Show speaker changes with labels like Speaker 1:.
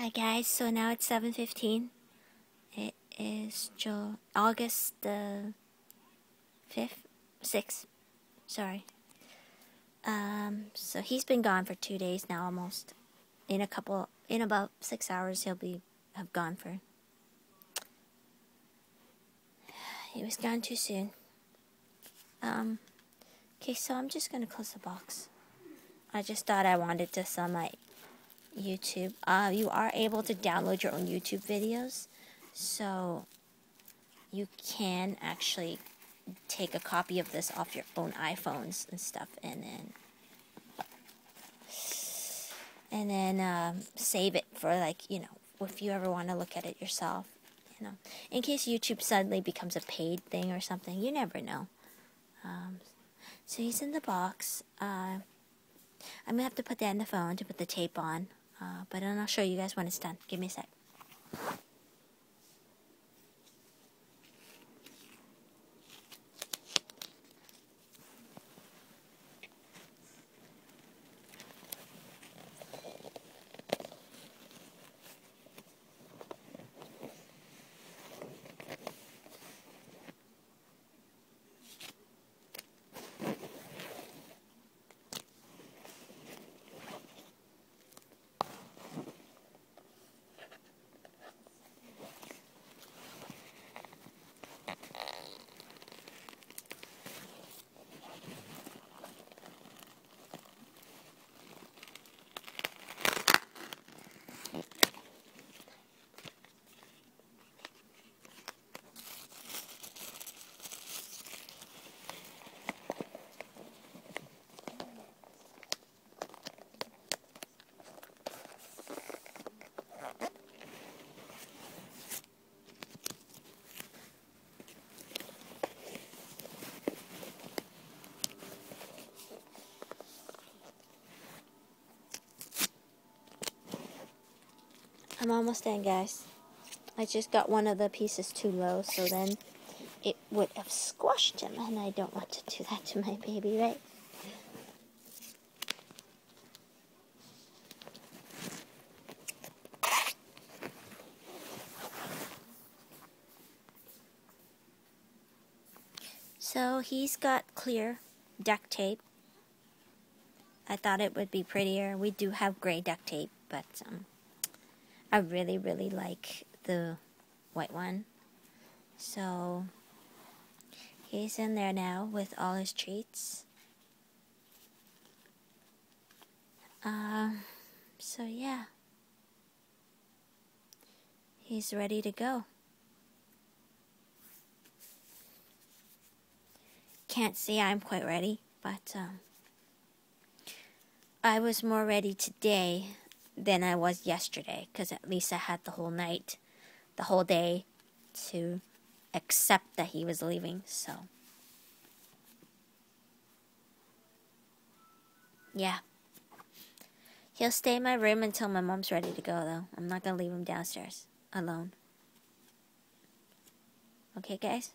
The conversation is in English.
Speaker 1: Hi guys, so now it's 7:15. It is August the 5th, 6th, sorry. So he's been gone for 2 days now almost. In about 6 hours he'll have gone for. He was gone too soon. Okay, so I'm just gonna close the box. I just thought I wanted to sell my YouTube. You are able to download your own YouTube videos, so you can actually take a copy of this off your own iPhones and stuff, and then save it for, like, if you ever want to look at it yourself, in case YouTube suddenly becomes a paid thing or something. You never know. So he's in the box. I'm gonna have to put that in the phone to put the tape on. But then I'll show you guys when it's done. Give me a sec. I'm almost done, guys. I just got one of the pieces too low, so then it would have squashed him, and I don't want to do that to my baby, right? So he's got clear duct tape. I thought it would be prettier. We do have gray duct tape, but I really, really like the white one. So he's in there now with all his treats. So yeah, he's ready to go. Can't say I'm quite ready, but I was more ready today than I was yesterday, because at least I had the whole night, the whole day to accept that he was leaving. So yeah, he'll stay in my room until my mom's ready to go, though. I'm not gonna leave him downstairs alone. Okay, guys?